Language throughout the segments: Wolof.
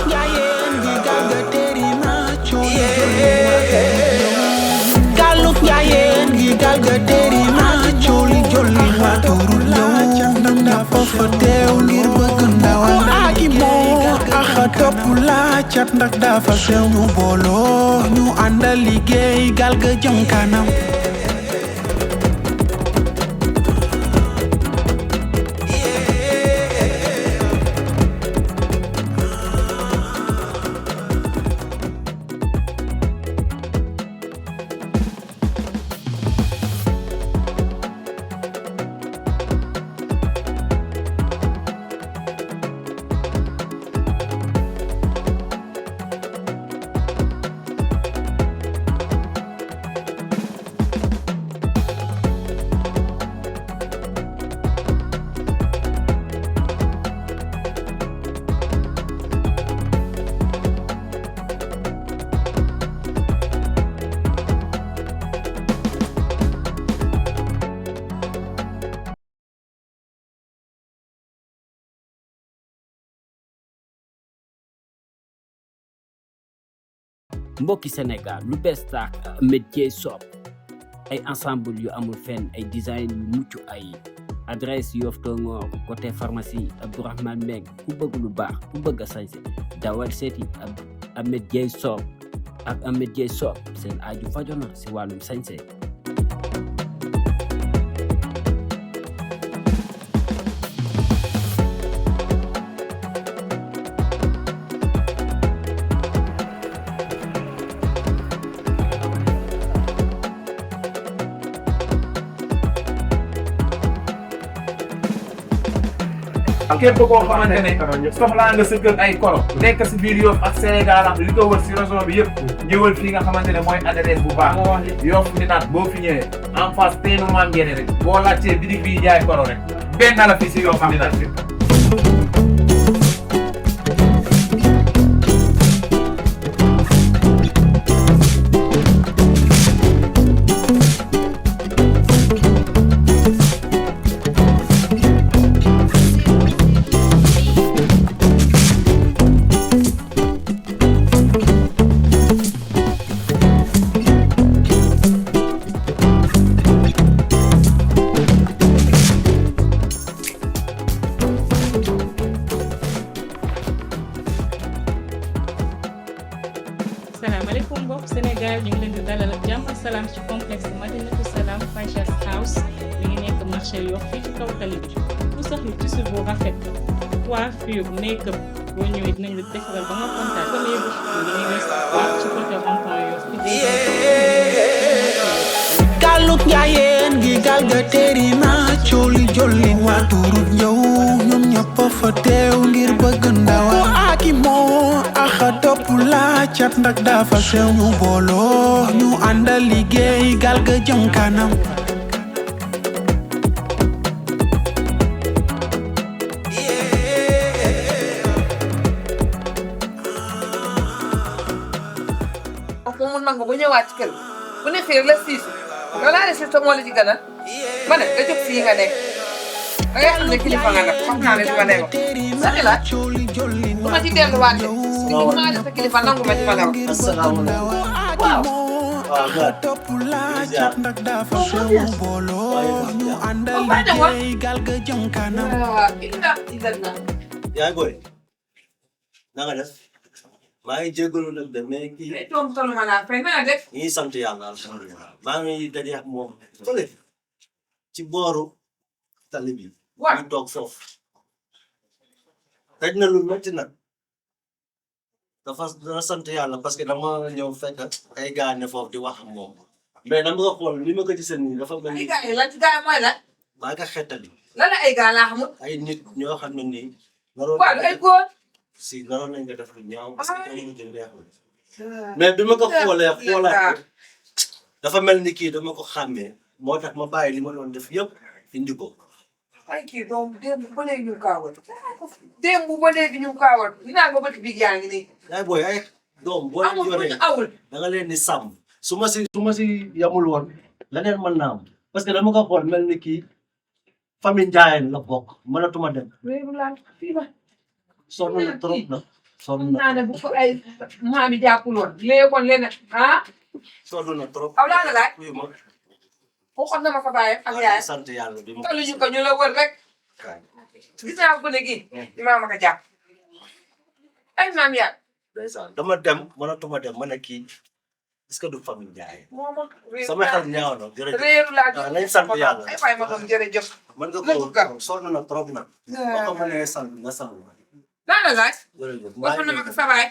njaayeen gi galga teri na cooli galuk njaayeen gi galga teri na cooli jolli wa turul yow dafa fa teew ngir bëgg ndawal aki moo axa topp laa cat ndax dafa sew ñu booloo ñu àndal liggéey galga jëm kanam mbokki Sénégal lu bees taak métier shop ay ensemble yu amul fenn ay design yu mucc ay adresse Yoff Tongoor côté pharmacie Abdourahmane Meng ku bëgg lu baax ku bëgg a sañse dawal seeti Ahmed Dieye Shop ak Ahmed Dieye Shop seen aaju fajona si wàllum sañse képp koo xamante ne soxlaa nga sa kër ay koro nekk si biir Yoff ak Sénégal ak li ko wër si région bi yëpp ñëwal fii nga xamante ne mooy adresse bu baax Yoff di naat boo fi ñëwee en face teenu maam Ngene rek boo laajtee bitig bii jaay koro rek benn la fii si Yoff di naat salaamaaleykum mbokk Sénégal ñu ngi leen di dalal ak jàmm ak salaam ci complexe Madinatu Salaam Fashion House mi ngi nekk marché Yoff fii ci kaw tali bi ku soxla tissu bu rafet coiffure make-up boo ñëwee dinañ la defaral ba nga kontaan premier boutique bi ngi nekk ci côté rond-point Yoff galuk njaayeen gi galga teri na cooli jolli waa turul yow ñoom ñëpp fa teew ngir bëgg ndawal aki moo axa topp laa cat ndax dafa sew ñu booloo ñu àndal liggéey galga jëm kanam ko mun nangu bu ñëwaat ci kër bu ne fii la siisu yow laa ne moo la ci gënal ma ne nga jóg fii nga nekk da ngay xam ne kilifa nga nag xam naa ne du ma nekk sani la bu ma ci delluwaat de bu ma def sa kilifa nangu ma ci ma nga wax asalaamaaleykum waaw waaw gars topp laa cat ndax dafa sew ñu booloo ñu àndal Ba dem wa? liggéey galga jëm kanam waaw illa illa na yaay booy na nga def maa ngi jégalu nag de mais kii mais toom tolu ma laa fay na def ñi sant yàlla alhamdulilah maa ngi daje ak moom fële ci booru tali bi waaw ñu toog foofu daj na lu métti nag dana sant yàlla parce que dama ñëw fekk ay gars ne foofu di wax ak moom mais dama nga xool ni ma ko gisee nii dafa mel ay ni gars yi lan ci gars yi mooy lan maa nga xettali lan la ay gars laa xamul ay nit ñoo xam ne nii naroon waaw du ay góor si naroon nañ ko def lu ñaaw parce que jamono ji neexul mais bi ma ko xoolee xoolaat ko dafa mel ni kii dama ko xàmmee moo tax ma bàyyi li ma doon def yëpp indi ko ay kii doom démb ba léegi ñu kaawal démb ba léegi ñu kaawal dinaa ko bëgg bi yaa ngi nii yaay booy ay doom boo leen amul yoree ñu awul da nga leen di sàmm su ma si yamul woon leneen mën naa am parce que dama ko xool mel ni kii famille Ndiaye la bokk mënatuma dem réeru laan fii ba sonn na trop na sonn na naa ne bu ko ay maam yi jàppuloon léegi kon leneen ah sonn na trop. aw laa nga laaj oui ma. waxoon na ma sa baay ak yaay sant yàlla bi ma. tolluñu ko ñu la wër rek gis naa ko ne gii imaam ak a jàpp ay maam yaay ndeysaan dama dem mënatuma dem ma ne kii est-ce que du famille Ndiaye. mooma sama xel ñaaw na jërëjëf. réeru laa waaw nañ sant yàlla. ay waay ma doon jërëjëf mën nga lépp gar ko sonn na trop nag. boo ko mënee sant nga sant. laa la laaj jërëjëf waxoon na ma ko sa baay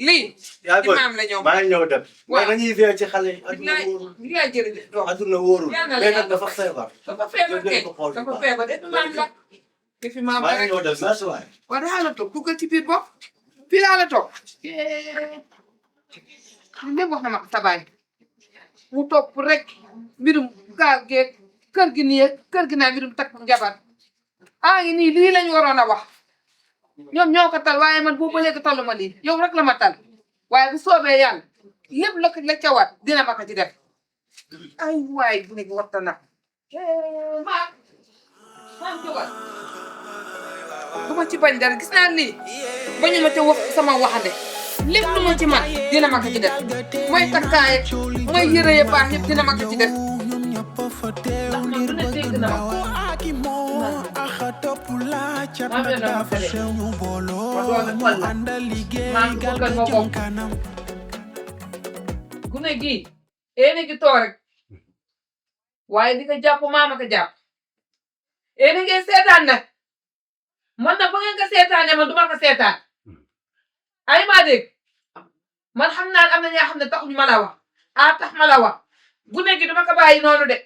lii yaa ngi imaam la ñoom maa ngi ñëw dem. waaw mais dañuy veillé ci xale yi. adduna bilaay wóorul bilaay jërëjëf doom adduna wóorul. Yàlla na la mais nag yàlla dafa feebar. dafa feebar kay dafa feebar de maam la te fi maam maa ngi rek ñëw dem merci waay. waaw daa la toog duggal ci biir bopp fii laa la toog lépp wax na ma ko sa baay mu topp rek mbirum gaal geeg kër gi nii kër gi naa mbirum takk njabar ngi nii lii lañ waroon a wax ñoom ñoo ko tal waaye man boobu ba léegi tallu ma lii yow rek la ma tal waaye bu soobee yàlla lépp la ca war dina ma ko ci def ay waay bu nekk watta na maa jógal du ma ci bañ dara gis naa lii bañu ma ca wax sama waxande lépp lu ma ci man dina ma ko ci def mooy takkaay mooy yëre ya baax yëpp dina ma ko ci def ndax man lu ne dégg na ma gune gii éene gi toog rek waaye di ko jàpp maama ko jàpp éene ngeen seetaan nag man nag ba ngeen ko seetaanee man duma ko seetaan ay maa dégg man xam naa am na ñaa xam ne taxuñu ma la wax tax ma la wax gune gi duma ko bàyyi noonu de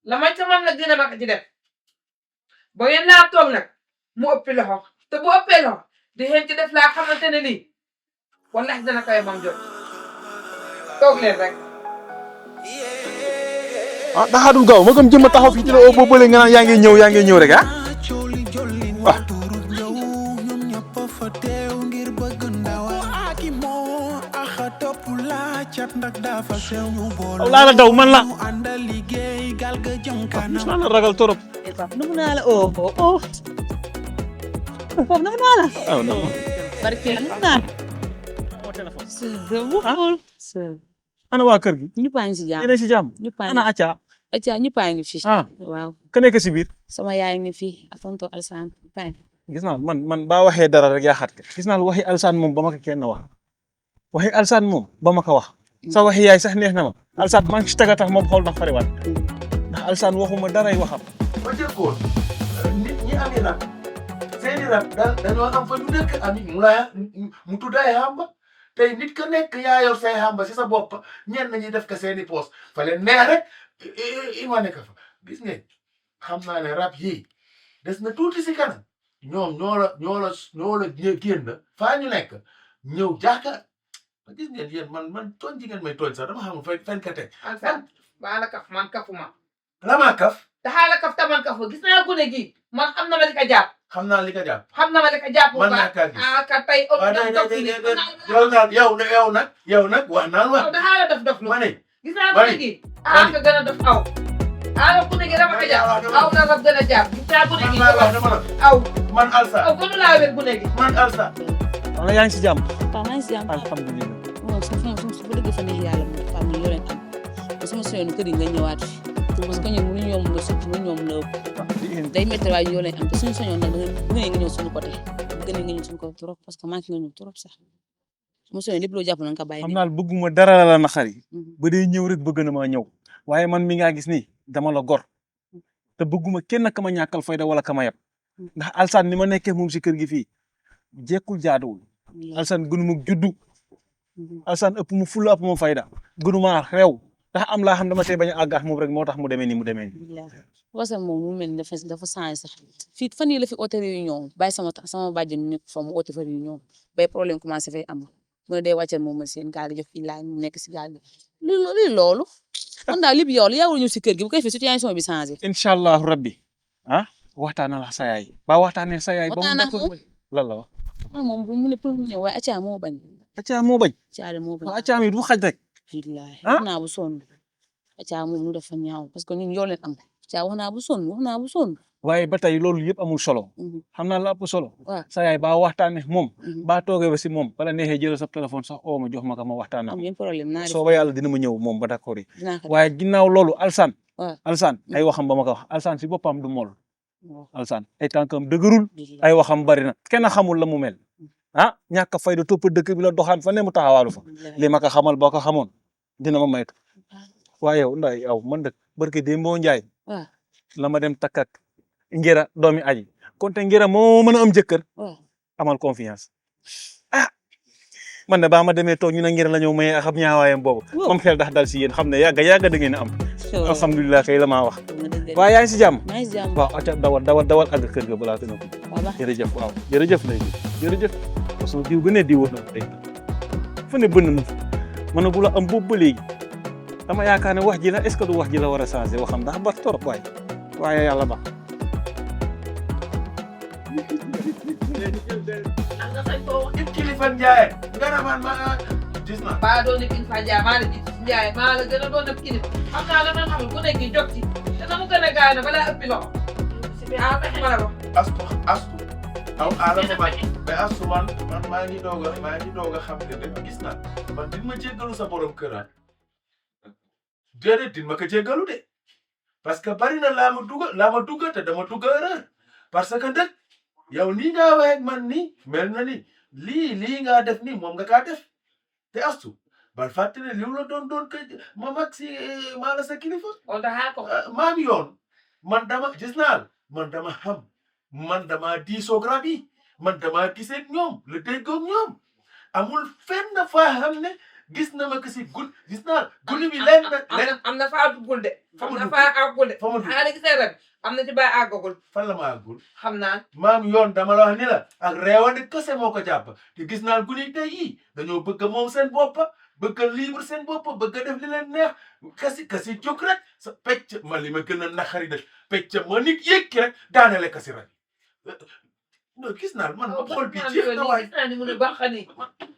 la may ca man nag dina ma ko ci def ba ngeen laa toog nag mu ëppi loxo te bu ëppee loxo di xeen ci def laa xamante ne lii wallahi dana koy mam jot toog leen rek daxaadul gaaw ma gëm jëmma taxaw fii ci la boo bële nga naan yaa ngi ñëw rek ah waaw laa la daw man la gis naa la ragal torop numu naa la foofu numu naa la barke numu naa la ana waa kër gi ñëpp a ngi si jàmm yéen si jàmm ana acca ñëpp a ngi fi waaw ka nekk si biir sama yaay ngi fi ak tonton Alsaan gis naa man baa waxee dara rek yaa xat ka gis naa waxi Alsaan moom ba ma ko kenn wax waxi Alsaan moom ba ma ko wax sa waxi yaay sax neex na ma Alsaan maa ngi si taga tax moom xool ndax fariwaat ndax Alsaan waxuma daray waxam ba jëkkoon nit ñi ami rab seeni rab dañoo am fa ñu nekk ami mu tudd ay xamba tey nit ka nekk yaa yor say xamba si sa bopp ñenn ñi def ko seeni poos fa leen neex rek ima nekk fa gis ngeen xam naa ne rab yii des na tuuti si kanam ñoom ñoo la génn faa ñu nekk ñëw jàkka gis ngeen yéen man tooñ ji ngeen may tooñ sax dama xamul fen ka teg Alsaan baa la kaf man kafuma la maa kaf daxaa la kaf taman kafu gis naa gune gi man xam na ma li ko jàpp xam naa li ka jàpp xam na ma li ko jàpp man naa kaa gis ka tey yow nag wax naan wax daxaa la def lu ma ne gis naa gune gi ka gën a def aw la gune gi dama ko jàpp aw na rab gën a jàpp gis naa gune gi aw man Alsa aw gënu laa wér gune gi man Alsa wala yaa ngi si jàmm waaw maa ngi si jàmm alhamdulilah moom su bu dëgg fa neex yàlla moom fam yoo leen am te sama soyoon kër yi nga ñëwaat fi parce que ñun mënu ñoom la sut mënu ñoom la ëpp day métti waaye yoo leen am te suñu soñoon nag bëgg nga ñëw suñu côté bëgg nga ñëw suñu côté trop parce que manqué nga ñëw trop sax sama soyoon lépp loo jàpp na nga ko bàyyi xam naa bëgguma dara la naqari ba day ñëw rek bëgg na maa ñëw waaye man mi ngaa gis nii dama la gor te bëgguma kenn ka ma ñàkkal fayda wala ka ma yab ndax Alsaan ni ma nekkee moom si kër gi fii jekkul jaaduwul Alsaan gënuma juddu Alsaan ëpp mu fulla ëpp mu fayda gënuma réew ndax am laa xam dama see bañ a àggaat moom rek moo tax mu demee nii mu demee nii. wasal moom mu mel ni dafa changé sax fii fan yii la fi oote réunion bàyyi sama bàjjen mi nekk fa mu oote fa réunion bay problème commencé fay am mu ne day wàccal moom ma seen gaal gi jox fii laa mu nekk si gaal gi loolu man daal lépp yow la yaa war a ñëw si kër gi bu koy fi situation bi changé. incha allahu rabbi waxtaanal ak sa yaay ba waxtaanee sa yaay. ba mu d'accord lan la wax. moom bu mu ne pour mu ñëw waaye acca moo bañ. acca moo bañ. acca mi du xaj rek. billahi wax naa bu sonn acca moom mu dafa ñaaw parce que ñun yoo leen am acca wax naa bu sonn waaye ba tey loolu yëpp amul solo xam naa la ëpp solo waaw sa yaay baa waxtaane moom baa toogee ba si moom bala neexee jël sa téléphone sax oo ma jox ma ko ma waxtaan am ngeen problème naa soo ba yàlla dina ma ñëw moom ba d'accord yi dinaa ko waaye ginnaaw loolu Alsaan waaw Alsaan ay waxam ba ma ko wax Alsaan si boppam du mool Alsaan ay tànkam dëgërul ay waxam bari na kenn xamul la mu mel ah ñàkk a fayda topp dëkk bi la doxaan fa ne mu taxawaalu fa li ma ko xamal boo ko xamoon dina ma maytu waaye yow nday yow man dëkk barke Dembo Njaay waaw la ma dem takkat ngira doomi aji konte ngira moo mën a am jëkkër waaw amal confiance ah man de baa ma demee toog ñu ne ngira la ñëw maye xam ñaawaayam boobu comme xel dax dal si yéen xam ne yàgga da ngeen a am alhamdulilah kay la maa wax waaye yaa ngi si jàmm maa ngi si jàmm waaw acca dawal àgg kër ga balaa tëna ko jërëjëf waaw jërëjëf lay jërëjëf parce que diw gënee diw na tey fu ne bënn na mën a bu la am boobu ba léegi dama yaakaar ne wax ji la est-ce que du wax ji la war a changer waxam ndax bar torop waaye yàlla ba it kilifa Njaay nga ne man ma gis naa baa doon na kilifa Njaay maa la gis Njaay maa la gën a doon ak kilifa xam naa la man xamul ku nekk jot ci te na mu gën a gaaw na balaa ëppi loxo ah fexe ma la ko astu aw Adama man mais astu man maa ngi doog a xam ne de gis naa man din ma jéggalu sa borom kër déedéet din ma ko jéggalu de parce que bari na laa ma dugga te dama dugga erreur parce que nag yow nii ngaa waxee man nii mel na ni lii ngaa def nii moom nga kaa def te astu bal fàtte ne liw la doon ko ma mag si maa la sa kilifa on daxaa ko maam yoon man dama gis naa man dama xam man dama diisoog rab yi man dama giseeg ñoom la déggoog ñoom amul fenn faa xam ne gis na ma ko si gis naa guddi bi leen am na faa duggul de am na faa àggul de xanaa la gisee rek am na ci baa àggagul fan la ma àggul xam naa maam yoon dama la wax ni la ak reewande kese moo ko jàpp te gis naa guddi tey yii dañoo bëgg moom seen boppa bëgg a libre seen boppa bëgg a def li leen neex kasi jóg rek sa pecc ma li ma gën a naxari de pecc ma nit yëkki rek daanele kasi rek non gis naa man ma xool bi jeex na waay gis naa ni mu ne baax ni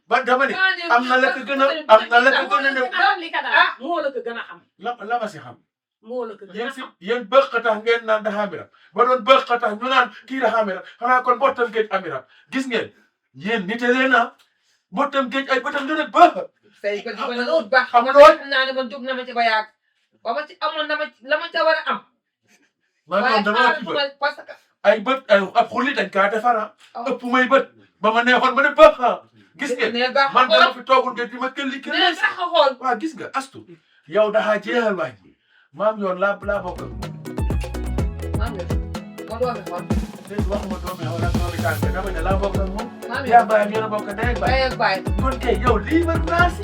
ba dama ne am na la ko gën a ne li ka daal moo la ko gën a xam la ma si xam moo la ko gën a xam yéen bëq tax ngeen naan dafa amirab ba doon bëq tax ñu naan kii dafa amirab xanaa kon bottam géej amirab gis ngeen yéen nite leen na bottam géej ay bëtam dana bëx say ko di ko na ut baax xam naa ne man jóg na ma ci ba yàgg ba ma ci amoon la ma ca war a am maa dama ci bët parce que ay bët ab xulli dañ kaa defara ëpp may bët ba ma neexoon ma ne bëx gis ngeen man dama fi toogul ngeen di ma këlli këlli ne sax xool waaw gis nga astu yow daxaa jeexal waay maam yoon laa bokk maam yoon ma doomi xool léegi waxuma doomi xool ak doomi tànk dama ne laa bokk ak moom maam yaa bàyyi yéen a bokk ndey ak yoon baay baay kon kay yow lii war naa si